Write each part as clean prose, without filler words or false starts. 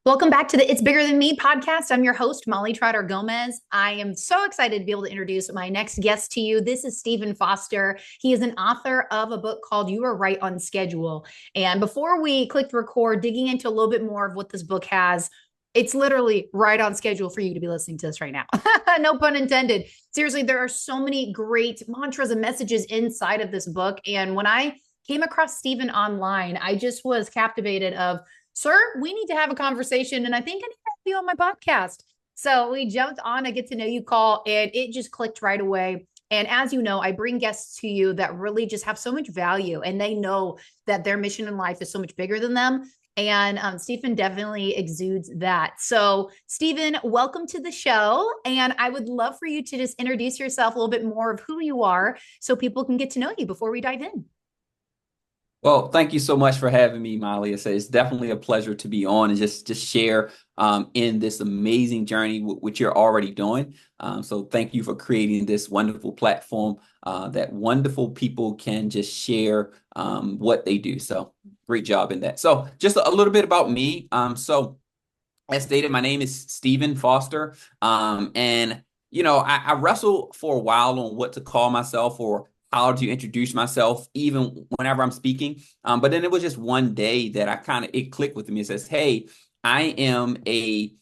Welcome back to the It's Bigger Than Me podcast. I'm your host, Molly Trotter Gomez. I am so excited to be able to introduce my next guest to you. This is Stephen Foster. He is an author of a book called You Are Right on Schedule. And before we clicked record, digging into a little bit more of what this book has, it's literally right on schedule for you to be listening to this right now. No pun intended. Seriously, there are so many great mantras and messages inside of this book. And when I came across Stephen online, I just was captivated of, sir, we need to have a conversation. And I think I need to have you on my podcast. So we jumped on a get to know you call and it just clicked right away. And as you know, I bring guests to you that really just have so much value and they know that their mission in life is so much bigger than them. And Stephen definitely exudes that. So, Stephen, welcome to the show. And I would love for you to just introduce yourself a little bit more of who you are so people can get to know you before we dive in. Well, thank you so much for having me, Molly. It's definitely a pleasure to be on and just share in this amazing journey which you're already doing. So thank you for creating this wonderful platform that wonderful people can just share what they do. So great job in that. So just a little bit about me. So as stated, my name is Stephen Foster. I wrestled for a while on what to call myself or how to introduce myself, even whenever I'm speaking. But then it was just one day that it clicked with me. It says, hey, I am a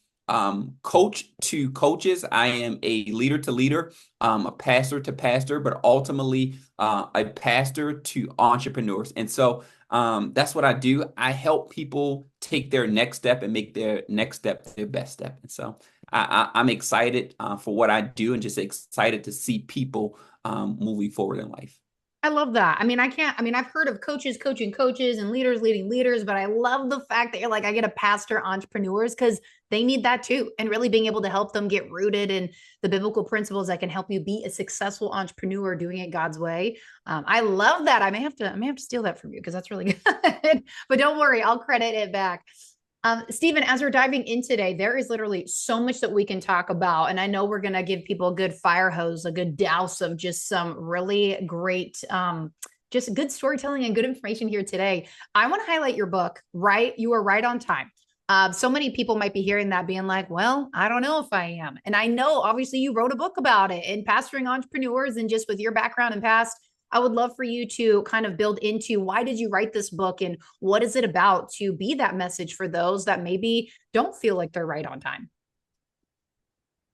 coach to coaches. I am a leader to leader, a pastor to pastor, but ultimately a pastor to entrepreneurs. And so that's what I do. I help people take their next step and make their next step their best step. And so I'm excited for what I do and just excited to see people moving forward in life. I love that. I've heard of coaches coaching coaches and leaders leading leaders, but I love the fact that you're like, I get to pastor entrepreneurs because they need that too. And really being able to help them get rooted in the biblical principles that can help you be a successful entrepreneur doing it God's way. I love that. I may have to steal that from you because that's really good. But don't worry, I'll credit it back. Stephen, as we're diving in today, there is literally so much that we can talk about. And I know we're going to give people a good fire hose, a good douse of just some really great, just good storytelling and good information here today. I want to highlight your book, Right? You Are Right on Time. So many people might be hearing that being like, well, I don't know if I am. And I know obviously you wrote a book about it and pastoring entrepreneurs and just with your background and past, I would love for you to kind of build into why did you write this book and what is it about to be that message for those that maybe don't feel like they're right on time.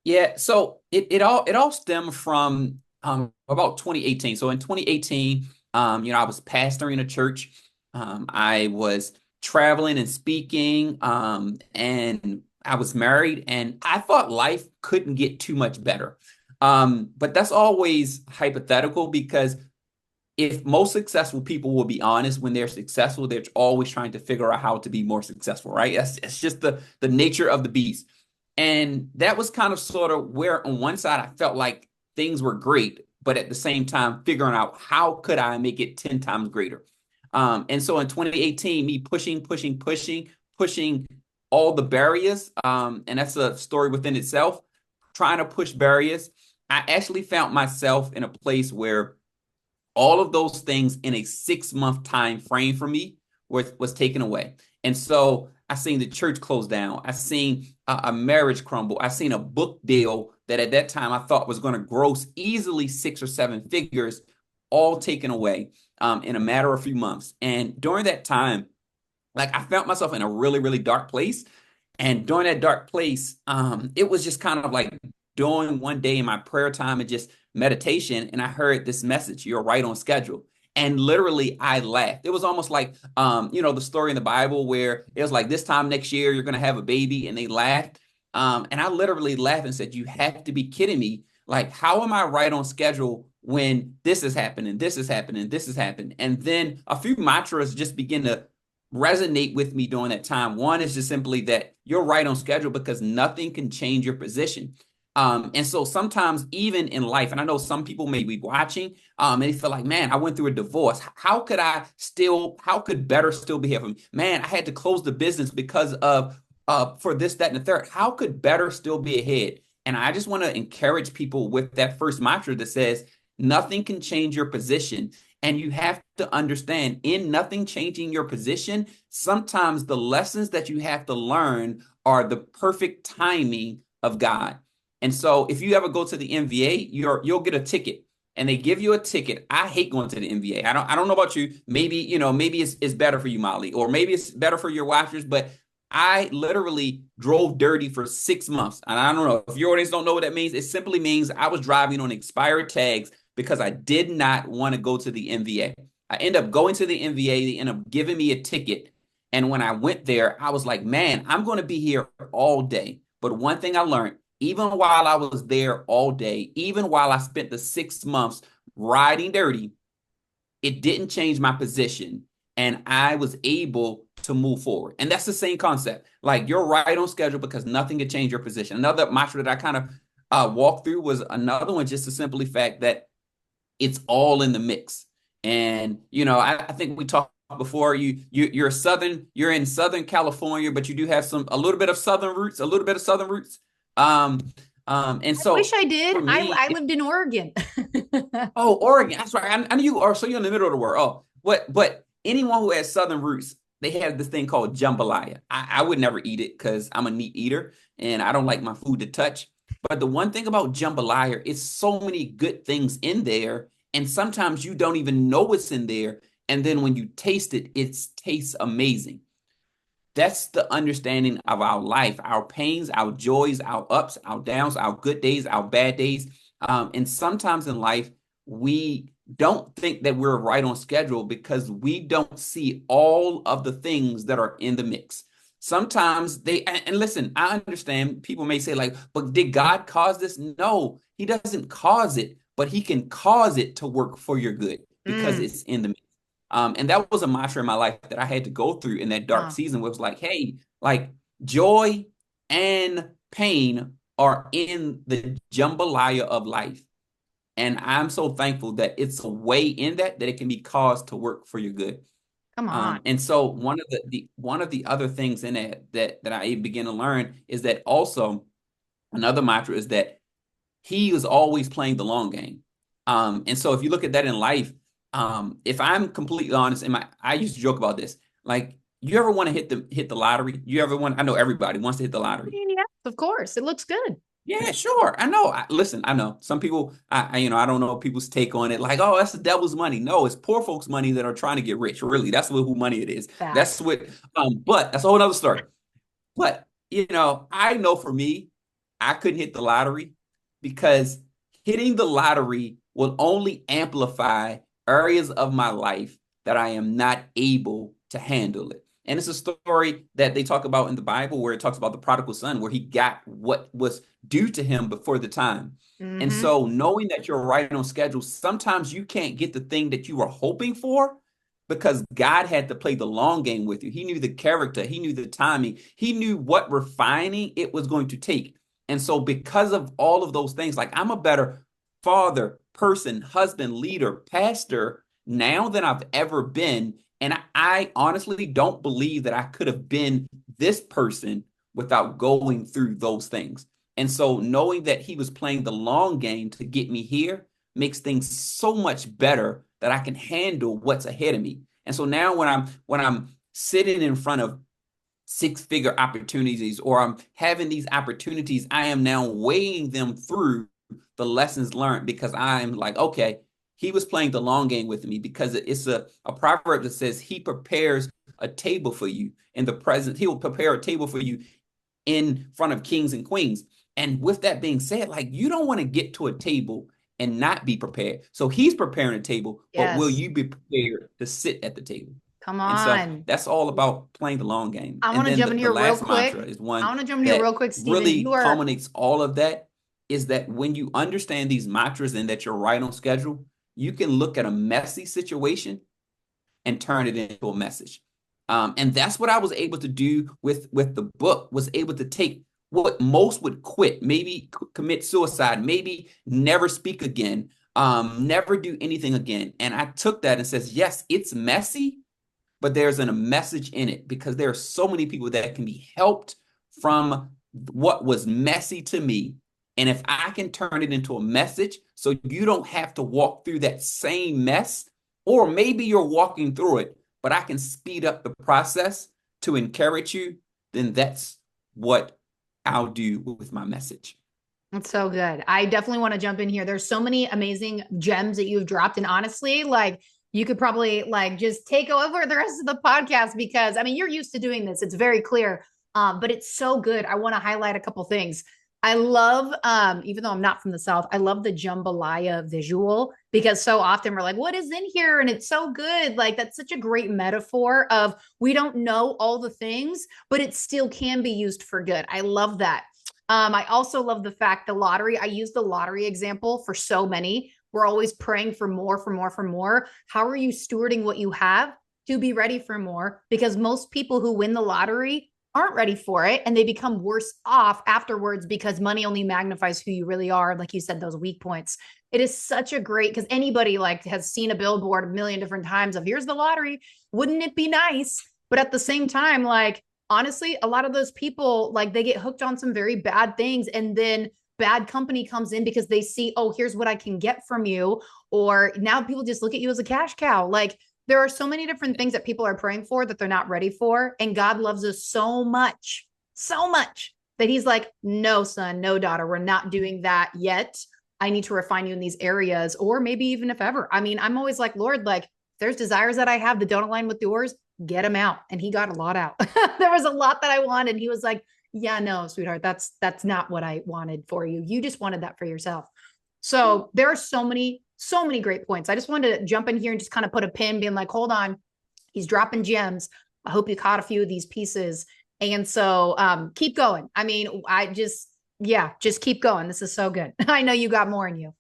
Yeah, so it all stemmed from about 2018. So in 2018, I was pastoring a church. I was traveling and speaking, and I was married, and I thought life couldn't get too much better. But that's always hypothetical because if most successful people will be honest when they're successful, they're always trying to figure out how to be more successful, right? It's just the nature of the beast. And that was kind of sort of where on one side I felt like things were great, but at the same time figuring out how could I make it 10 times greater. And so in 2018, me pushing all the barriers, and that's a story within itself, trying to push barriers. I actually found myself in a place where all of those things in a 6-month time frame for me was taken away. And so I seen the church close down. I seen a marriage crumble. I seen a book deal that at that time I thought was going to gross easily 6 or 7 figures, all taken away in a matter of a few months. And during that time, like I found myself in a really, really dark place. And during that dark place, it was just kind of like during one day in my prayer time and just meditation, and I heard this message, you're right on schedule. And literally I laughed. It was almost like the story in the Bible where it was like this time next year you're gonna have a baby, and they laughed. And I literally laughed and said, you have to be kidding me. Like, how am I right on schedule when this is happening, this is happening, this is happening? And then a few mantras just begin to resonate with me during that time. One is just simply that you're right on schedule because nothing can change your position. And so sometimes even in life, and I know some people may be watching, and they feel like, man, I went through a divorce. How could better still be here for me? Man, I had to close the business because of, for this, that, and the third. How could better still be ahead? And I just want to encourage people with that first mantra that says, nothing can change your position. And you have to understand, in nothing changing your position, sometimes the lessons that you have to learn are the perfect timing of God. And so if you ever go to the MVA, you'll get a ticket and they give you a ticket. I hate going to the MVA. I don't know about you. Maybe it's better for you, Molly, or maybe it's better for your watchers, but I literally drove dirty for 6 months. And I don't know if your audience don't know what that means. It simply means I was driving on expired tags because I did not want to go to the MVA. I end up going to the MVA. They end up giving me a ticket. And when I went there, I was like, man, I'm going to be here all day. But one thing I learned, even while I was there all day, even while I spent the 6 months riding dirty, it didn't change my position. And I was able to move forward. And that's the same concept. Like, you're right on schedule because nothing can change your position. Another mantra that I kind of walked through was another one, just the simply fact that it's all in the mix. And I think we talked before. You're in Southern California, but you do have a little bit of Southern roots, a little bit of Southern roots. And I wish so I did. for me, I lived in Oregon. oh, Oregon, that's right. I knew you are. So you're in the middle of the world. Oh, but anyone who has Southern roots, they have this thing called jambalaya. I would never eat it because I'm a meat eater and I don't like my food to touch. But the one thing about jambalaya is so many good things in there, and sometimes you don't even know what's in there. And then when you taste it, it tastes amazing. That's the understanding of our life, our pains, our joys, our ups, our downs, our good days, our bad days. And sometimes in life, we don't think that we're right on schedule because we don't see all of the things that are in the mix. Sometimes and listen, I understand people may say, like, but did God cause this? No, he doesn't cause it, but he can cause it to work for your good because Mm. it's in the mix. And that was a mantra in my life that I had to go through in that dark Wow. season where it was like, hey, like, joy and pain are in the jambalaya of life. And I'm so thankful that it's a way in that it can be caused to work for your good. Come on. And so one of the other things in that I began to learn is that also another mantra is that he was always playing the long game. And so if you look at that in life, if I'm completely honest, I used to joke about this. Like, you ever want to hit the lottery? You ever want? I know everybody wants to hit the I lottery. mean, yes, of course. It looks good. Yeah, sure. I know. Listen, I know some people. I don't know people's take on it. Like, oh, that's the devil's money. No, it's poor folks' money that are trying to get rich. Really, that's who money it is. That's Facts. what. But that's a whole other story. But I know for me, I couldn't hit the lottery because hitting the lottery will only amplify areas of my life that I am not able to handle it. And it's a story that they talk about in the Bible where it talks about the prodigal son, where he got what was due to him before the time. And Mm-hmm. so, knowing that you're right on schedule, sometimes you can't get the thing that you were hoping for because God had to play the long game with you. He knew the character, he knew the timing, he knew what refining it was going to take. And so, because of all of those things, like, I'm a better father, person, husband, leader, pastor now than I've ever been. And I honestly don't believe that I could have been this person without going through those things. And so, knowing that he was playing the long game to get me here makes things so much better that I can handle what's ahead of me. And so now when I'm sitting in front of six-figure opportunities or I'm having these opportunities, I am now weighing them through the lessons learned because I'm like, okay, he was playing the long game with me because it's a proverb that says he prepares a table for you in the presence. He will prepare a table for you in front of kings and queens. And with that being said, like, you don't want to get to a table and not be prepared. So he's preparing a table, but will Yes. you be prepared to sit at the table? Come And so on. that's all about playing the long game. I And want to then jump the, in the here real last mantra quick. is I one want to jump in here real that quick, Stephen. really You are, culminates all of that is that when you understand these mantras and that you're right on schedule, you can look at a messy situation and turn it into a message. And that's what I was able to do with the book, was able to take what most would quit, maybe commit suicide, maybe never speak again, never do anything again. And I took that and says, yes, it's messy, but there's a message in it because there are so many people that can be helped from what was messy to me. And if I can turn it into a message so you don't have to walk through that same mess or maybe you're walking through it, but I can speed up the process to encourage you, then that's what I'll do with my message. That's so good. I definitely want to jump in here. There's so many amazing gems that you've dropped. And honestly, like you could probably like just take over the rest of the podcast because I mean, you're used to doing this. It's very clear. But it's so good. I want to highlight a couple things. I love, even though I'm not from the South, I love the jambalaya visual because so often we're like, what is in here? And it's so good. Like that's such a great metaphor of we don't know all the things, but it still can be used for good. I love that. I also love the fact the lottery, I use the lottery example for so many. We're always praying for more, for more, for more. How are you stewarding what you have to be ready for more? Because most people who win the lottery aren't ready for it and they become worse off afterwards because money only magnifies who you really are. Like you said, those weak points. It is such a great because anybody like has seen a billboard a million different times of here's the lottery. Wouldn't it be nice? But at the same time, like honestly, a lot of those people, like they get hooked on some very bad things and then bad company comes in because they see, oh, here's what I can get from you. Or now people just look at you as a cash cow. Like there are so many different things that people are praying for that they're not ready for. And God loves us so much that he's like, no, son, no, daughter, we're not doing that yet. I need to refine you in these areas, or maybe even if ever. I mean, I'm always like, Lord, like there's desires that I have that don't align with yours, get them out. And he got a lot out. There was a lot that I wanted. He was like, yeah, no, sweetheart, that's not what I wanted for you. You just wanted that for yourself. So there are so many great points. I just wanted to jump in here and just kind of put a pin being like, hold on, he's dropping gems. I hope you caught a few of these pieces. And so keep going. I mean, just keep going. This is so good. I know you got more in you.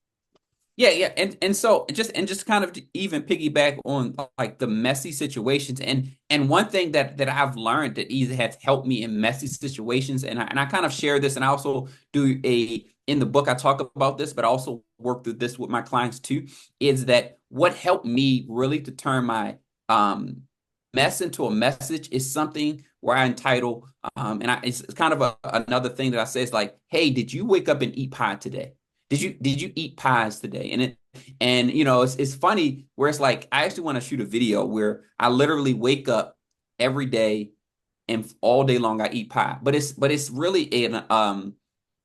Yeah. And so just kind of to even piggyback on like the messy situations. And one thing that I've learned that either has helped me in messy situations, and I kind of share this, and I also do in the book I talk about this, but I also work through this with my clients too, is that what helped me really to turn my mess into a message is something where I entitle it's kind of another thing that I say is like, hey, did you wake up and eat pie today? Did you eat pies today? And it's funny where it's like I actually want to shoot a video where I literally wake up every day and all day long I eat pie. But it's really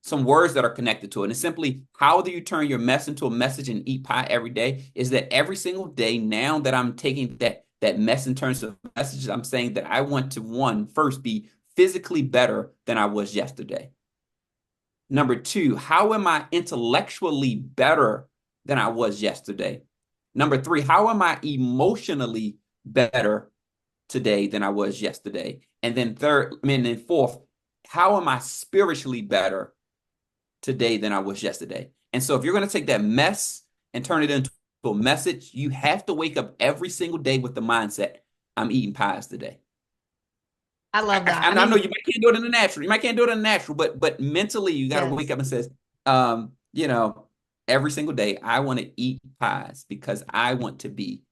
some words that are connected to it. And it's simply how do you turn your mess into a message and eat pie every day? Is that every single day now that I'm taking that mess in terms of messages, I'm saying that I want to first be physically better than I was yesterday. Number two, how am I intellectually better than I was yesterday? Number three, how am I emotionally better today than I was yesterday? And then fourth, how am I spiritually better today than I was yesterday? And so if you're going to take that mess and turn it into a message, you have to wake up every single day with the mindset, I'm eating pies today. I love that. I know you might can't do it in the natural. You might can't do it in the natural, but mentally you got to wake up and says, every single day I want to eat pies because I want to be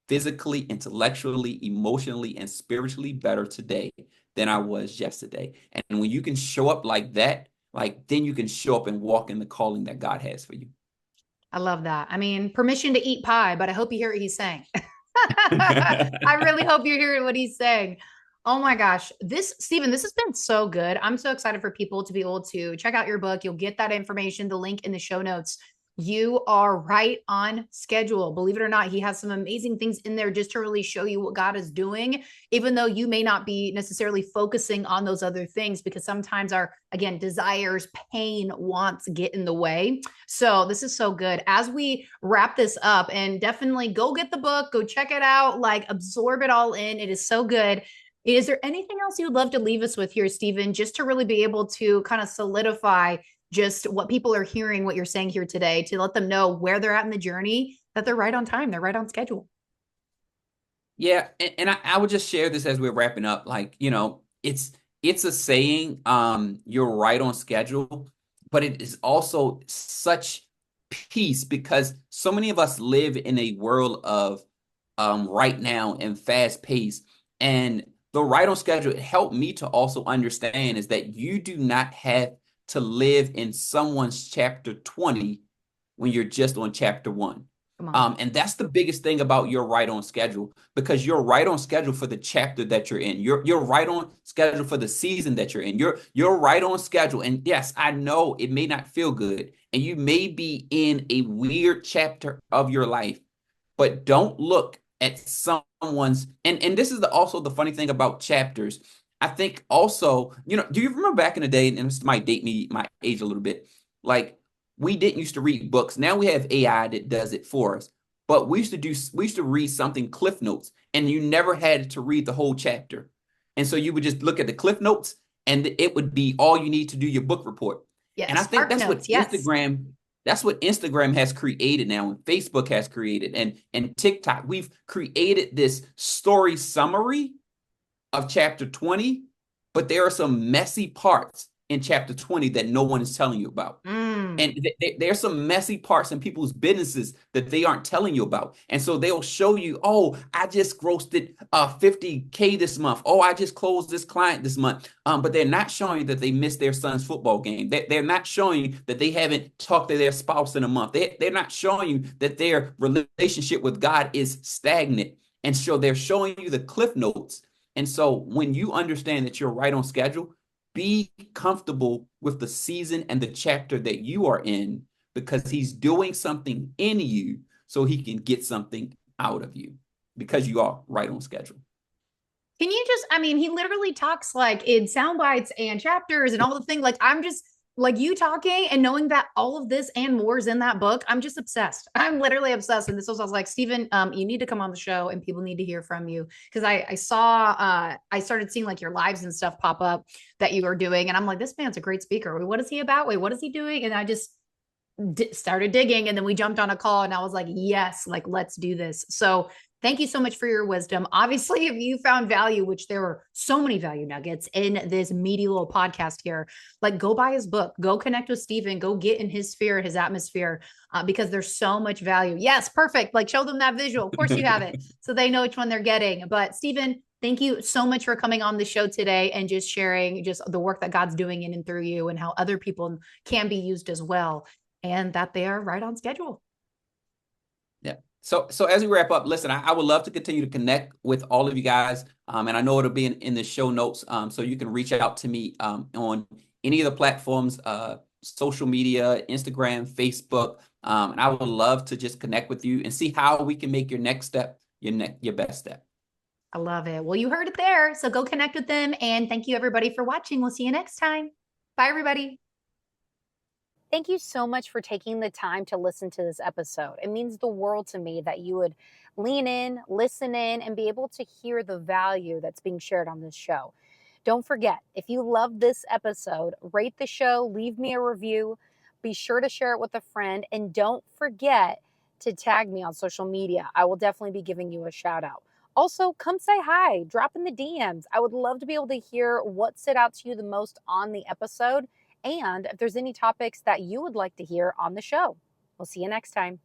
physically, intellectually, emotionally, and spiritually better today than I was yesterday. And when you can show up like that, like then you can show up and walk in the calling that God has for you. I love that. I mean, permission to eat pie, but I hope you hear what he's saying. I really hope you're hearing what he's saying. Oh my gosh. Stephen, this has been so good. I'm so excited for people to be able to check out your book. You'll get that information, the link in the show notes. You are right on schedule. Believe it or not, he has some amazing things in there just to really show you what God is doing, even though you may not be necessarily focusing on those other things because sometimes our, again, desires, pain, wants get in the way. So this is so good. As we wrap this up, and definitely go get the book, go check it out, like absorb it all in. It is so good. Is there anything else you'd love to leave us with here, Stephen, just to really be able to kind of solidify just what people are hearing, what you're saying here today, to let them know where they're at in the journey, that they're right on time, they're right on schedule? Yeah, and I would just share this as we're wrapping up. Like, it's a saying, you're right on schedule, but it is also such peace because so many of us live in a world of right now and fast pace. And the right on schedule helped me to also understand is that you do not have to live in someone's chapter 20 when you're just on chapter 1. Come on. And that's the biggest thing about you're right on schedule, because you're right on schedule for the chapter that you're in. You're right on schedule for the season that you're in. You're right on schedule. And yes, I know it may not feel good, and you may be in a weird chapter of your life, but don't look at someone's, and this is also the funny thing about chapters. I think also, do you remember back in the day, and this might date me my age a little bit, like we didn't used to read books. Now we have AI that does it for us. But we used to read something cliff notes, and you never had to read the whole chapter. And so you would just look at the cliff notes, and it would be all you need to do your book report. And I Yes. think Spark notes. Yes. that's what Instagram has created now, and Facebook has created, and TikTok. We've created this story summary of chapter 20, but there are some messy parts in chapter 20 that no one is telling you about. And there's some messy parts in people's businesses that they aren't telling you about. And so they'll show you, oh, I just grossed 50K this month. Oh, I just closed this client this month. But they're not showing you that they missed their son's football game. They're not showing you that they haven't talked to their spouse in a month. They're not showing you that their relationship with God is stagnant. And so they're showing you the cliff notes. And so when you understand that you're right on schedule, be comfortable with the season and the chapter that you are in, because he's doing something in you so he can get something out of you, because you are right on schedule. Can you just, I mean, he literally talks like in sound bites and chapters and all the things. Like, I'm just like you talking and knowing that all of this and more is in that book. I'm just obsessed. I'm literally obsessed. And this was, I was like, Stephen, you need to come on the show and people need to hear from you. Cause I saw, I started seeing like your lives and stuff pop up that you were doing. And I'm like, this man's a great speaker. Wait, what is he about? Wait, what is he doing? And I just started digging, and then we jumped on a call, and I was like, yes, like, let's do this. So thank you so much for your wisdom. Obviously, if you found value, which there were so many value nuggets in this meaty little podcast here, like go buy his book, go connect with Stephen, go get in his sphere, his atmosphere, because there's so much value. Yes, perfect. Like show them that visual. Of course you have it. So they know which one they're getting. But Stephen, thank you so much for coming on the show today and just sharing just the work that God's doing in and through you, and how other people can be used as well, and that they are right on schedule. Yeah. So as we wrap up, listen, I would love to continue to connect with all of you guys. And I know it'll be in the show notes. So you can reach out to me on any of the platforms, social media, Instagram, Facebook. And I would love to just connect with you and see how we can make your next step your best step. I love it. Well, you heard it there. So go connect with them. And thank you everybody for watching. We'll see you next time. Bye, everybody. Thank you so much for taking the time to listen to this episode. It means the world to me that you would lean in, listen in, and be able to hear the value that's being shared on this show. Don't forget, if you love this episode, rate the show, leave me a review, be sure to share it with a friend, and don't forget to tag me on social media. I will definitely be giving you a shout out. Also, come say hi, drop in the DMs. I would love to be able to hear what stood out to you the most on the episode, and if there's any topics that you would like to hear on the show. We'll see you next time.